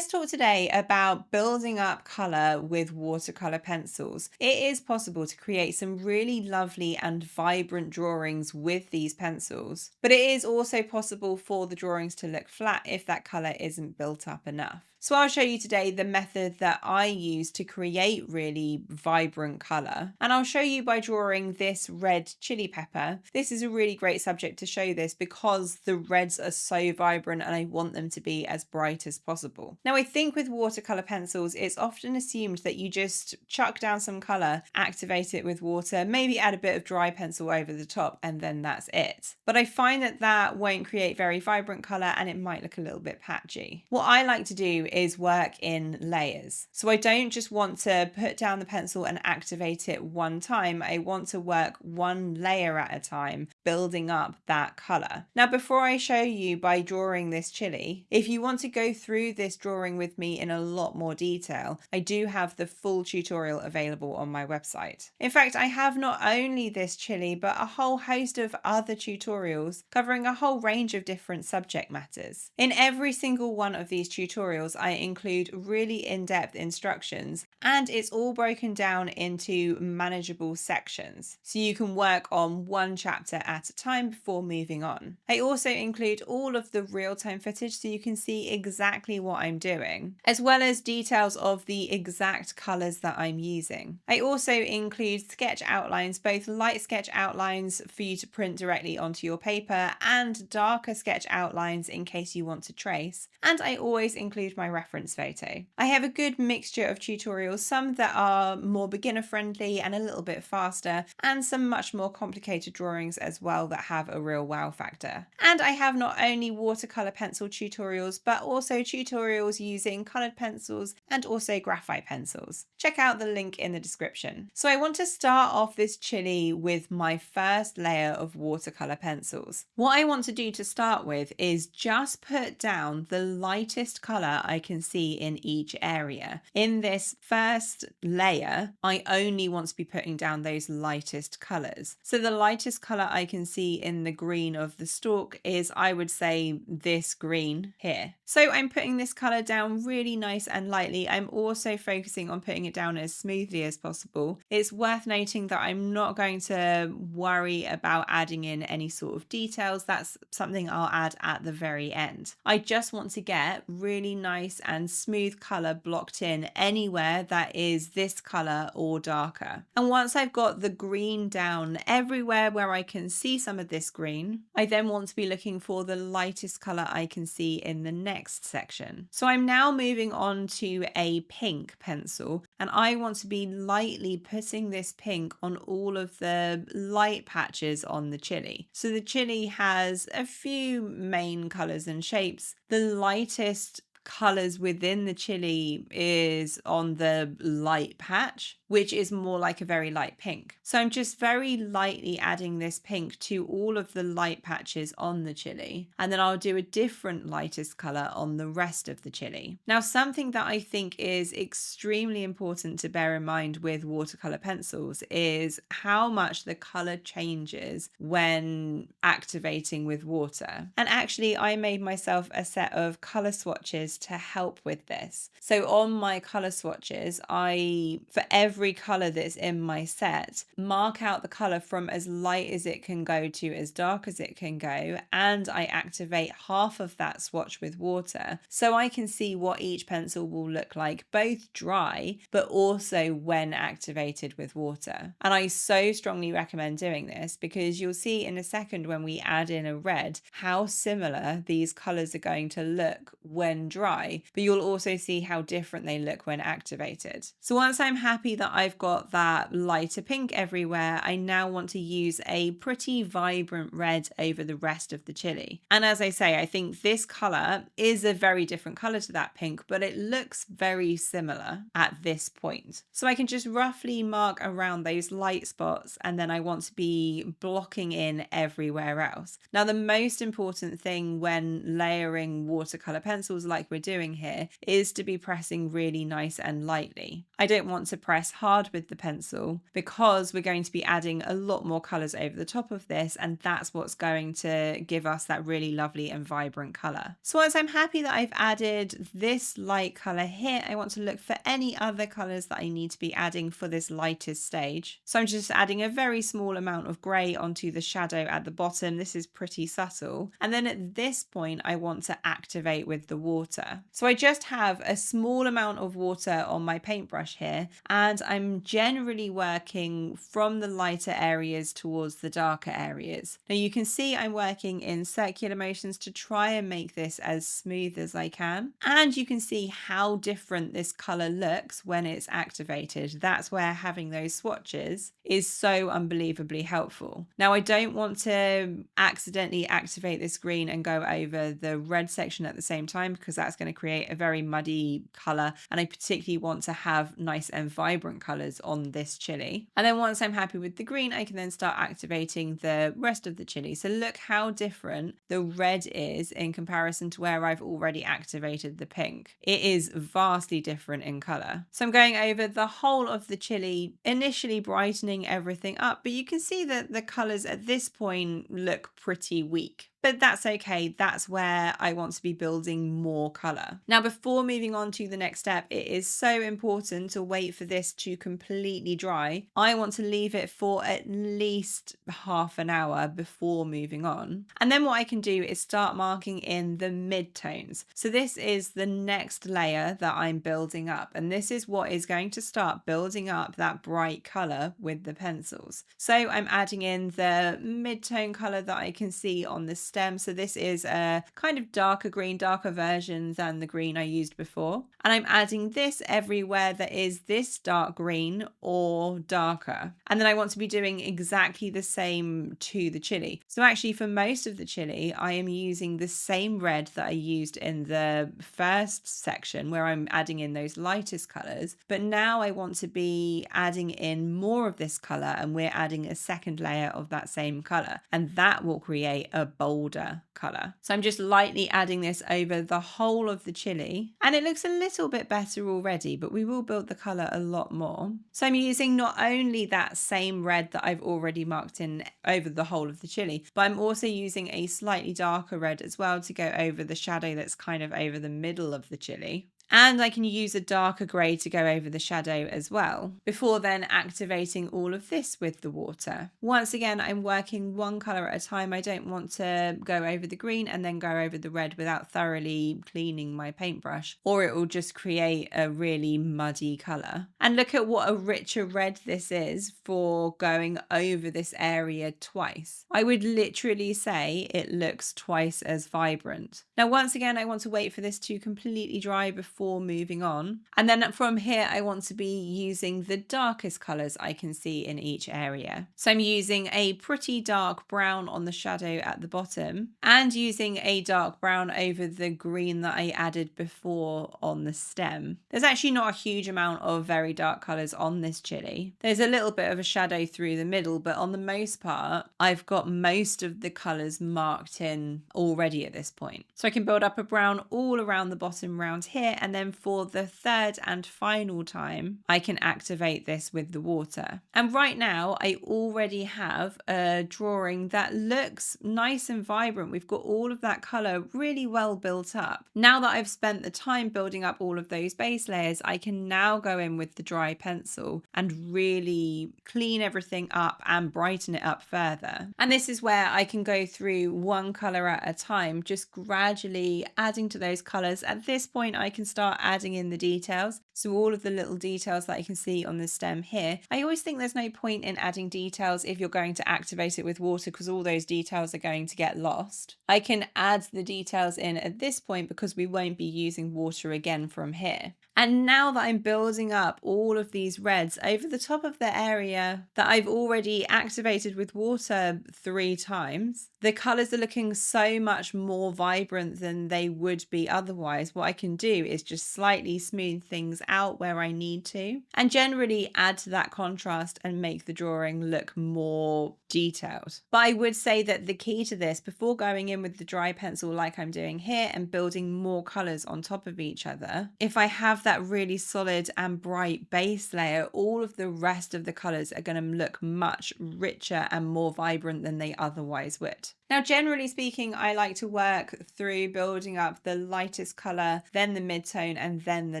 let's talk today about building up colour with watercolour pencils. It is possible to create some really lovely and vibrant drawings with these pencils, but it is also possible for the drawings to look flat if that colour isn't built up enough. So I'll show you today the method that I use to create really vibrant colour. And I'll show you by drawing this red chili pepper. This is a really great subject to show this because the reds are so vibrant and I want them to be as bright as possible. Now I think with watercolour pencils, it's often assumed that you just chuck down some colour, activate it with water, maybe add a bit of dry pencil over the top, and then that's it. But I find that that won't create very vibrant colour and it might look a little bit patchy. What I like to do is work in layers. So I don't just want to put down the pencil and activate it one time. I want to work one layer at a time, building up that colour. Now, before I show you by drawing this chili, if you want to go through this drawing with me in a lot more detail, I do have the full tutorial available on my website. In fact, I have not only this chili, but a whole host of other tutorials covering a whole range of different subject matters. In every single one of these tutorials, I include really in-depth instructions, and it's all broken down into manageable sections, so you can work on one chapter at a time before moving on. I also include all of the real-time footage so you can see exactly what I'm doing, as well as details of the exact colours that I'm using. I also include sketch outlines, both light sketch outlines for you to print directly onto your paper and darker sketch outlines in case you want to trace. And I always include my reference photo. I have a good mixture of tutorials, some that are more beginner friendly and a little bit faster, and some much more complicated drawings as well that have a real wow factor. And I have not only watercolor pencil tutorials, but also tutorials using colored pencils and also graphite pencils. Check out the link in the description. So I want to start off this chili with my first layer of watercolor pencils. What I want to do to start with is just put down the lightest color I can see in each area. In this first layer, I only want to be putting down those lightest colors. So the lightest color I can see in the green of the stalk is, I would say, this green here. So I'm putting this color down really nice and lightly. I'm also focusing on putting it down as smoothly as possible. It's worth noting that I'm not going to worry about adding in any sort of details. That's something I'll add at the very end. I just want to get really nice and smooth color blocked in anywhere that is this color or darker. And once I've got the green down everywhere where I can see some of this green, I then want to be looking for the lightest color I can see in the next section. So I'm now moving on to a pink pencil, and I want to be lightly putting this pink on all of the light patches on the chili. So the chili has a few main colors and shapes. The lightest colors within the chili is on the light patch, which is more like a very light pink. So I'm just very lightly adding this pink to all of the light patches on the chili, and then I'll do a different lightest color on the rest of the chili. Now, something that I think is extremely important to bear in mind with watercolor pencils is how much the color changes when activating with water. And actually, I made myself a set of color swatches to help with this. So on my color swatches, for every color that's in my set, mark out the color from as light as it can go to as dark as it can go, and I activate half of that swatch with water so I can see what each pencil will look like, both dry but also when activated with water. And I so strongly recommend doing this because you'll see in a second when we add in a red how similar these colors are going to look when dry, but you'll also see how different they look when activated. So once I'm happy that I've got that lighter pink everywhere, I now want to use a pretty vibrant red over the rest of the chili. And as I say, I think this color is a very different color to that pink, but it looks very similar at this point. So I can just roughly mark around those light spots, and then I want to be blocking in everywhere else. Now, the most important thing when layering watercolor pencils like like we're doing here is to be pressing really nice and lightly. I don't want to press hard with the pencil because we're going to be adding a lot more colours over the top of this, and that's what's going to give us that really lovely and vibrant colour. So once I'm happy that I've added this light colour here, I want to look for any other colours that I need to be adding for this lightest stage. So I'm just adding a very small amount of grey onto the shadow at the bottom. This is pretty subtle. And then at this point, I want to activate with the water. So I just have a small amount of water on my paintbrush here, and I'm generally working from the lighter areas towards the darker areas. Now you can see I'm working in circular motions to try and make this as smooth as I can. And you can see how different this color looks when it's activated. That's where having those swatches is so unbelievably helpful. Now I don't want to accidentally activate this green and go over the red section at the same time, because that's going to create a very muddy color, and I particularly want to have nice and vibrant colors on this chili. And then once I'm happy with the green, I can then start activating the rest of the chili. So look how different the red is in comparison to where I've already activated the pink. It is vastly different in color. So I'm going over the whole of the chili, initially brightening everything up, but you can see that the colors at this point look pretty weak. But that's okay. That's where I want to be building more color. Now, before moving on to the next step, it is so important to wait for this to completely dry. I want to leave it for at least half an hour before moving on. And then what I can do is start marking in the midtones. So this is the next layer that I'm building up. And this is what is going to start building up that bright color with the pencils. So I'm adding in the midtone color that I can see on the stem. So this is a kind of darker green, darker version than the green I used before. And I'm adding this everywhere that is this dark green or darker. And then I want to be doing exactly the same to the chili. So actually for most of the chili, I am using the same red that I used in the first section where I'm adding in those lightest colors. But now I want to be adding in more of this color, and we're adding a second layer of that same color. And that will create a bolder color. So I'm just lightly adding this over the whole of the chili, and it looks a little bit better already, but we will build the color a lot more. So I'm using not only that same red that I've already marked in over the whole of the chili, but I'm also using a slightly darker red as well to go over the shadow that's kind of over the middle of the chili. And I can use a darker grey to go over the shadow as well, before then activating all of this with the water. Once again, I'm working one colour at a time. I don't want to go over the green and then go over the red without thoroughly cleaning my paintbrush, or it will just create a really muddy colour. And look at what a richer red this is for going over this area twice. I would literally say it looks twice as vibrant. Now, once again, I want to wait for this to completely dry before moving on. And then from here, I want to be using the darkest colors I can see in each area. So I'm using a pretty dark brown on the shadow at the bottom, and using a dark brown over the green that I added before on the stem. There's actually not a huge amount of very dark colors on this chili. There's a little bit of a shadow through the middle, but on the most part, I've got most of the colors marked in already at this point. So I can build up a brown all around the bottom round here, and then for the third and final time, I can activate this with the water. And right now, I already have a drawing that looks nice and vibrant. We've got all of that color really well built up. Now that I've spent the time building up all of those base layers, I can now go in with the dry pencil and really clean everything up and brighten it up further. And this is where I can go through one color at a time, just gradually adding to those colors. At this point, I can start adding in the details. So all of the little details that I can see on the stem here. I always think there's no point in adding details if you're going to activate it with water, because all those details are going to get lost. I can add the details in at this point because we won't be using water again from here. And now that I'm building up all of these reds over the top of the area that I've already activated with water 3 times, the colours are looking so much more vibrant than they would be otherwise. What I can do is just slightly smooth things out where I need to, and generally add to that contrast and make the drawing look more detailed. But I would say that the key to this, before going in with the dry pencil like I'm doing here and building more colors on top of each other, if I have that really solid and bright base layer, all of the rest of the colors are going to look much richer and more vibrant than they otherwise would. Now, generally speaking, I like to work through building up the lightest color, then the midtone, and then the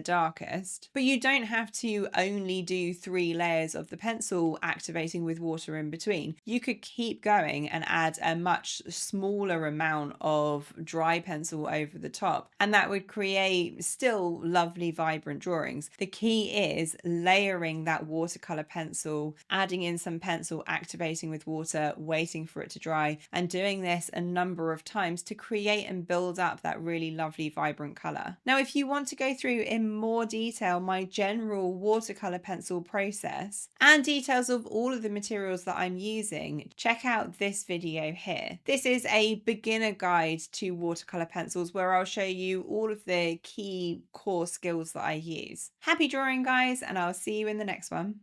darkest. But you don't have to only do 3 layers of the pencil activating with water in between. You could keep going and add a much smaller amount of dry pencil over the top, and that would create still lovely, vibrant drawings. The key is layering that watercolor pencil, adding in some pencil, activating with water, waiting for it to dry, and doing this a number of times to create and build up that really lovely vibrant color. Now, if you want to go through in more detail my general watercolor pencil process and details of all of the materials that I'm using, check out this video here. This is a beginner guide to watercolor pencils where I'll show you all of the key core skills that I use. Happy drawing, guys, and I'll see you in the next one.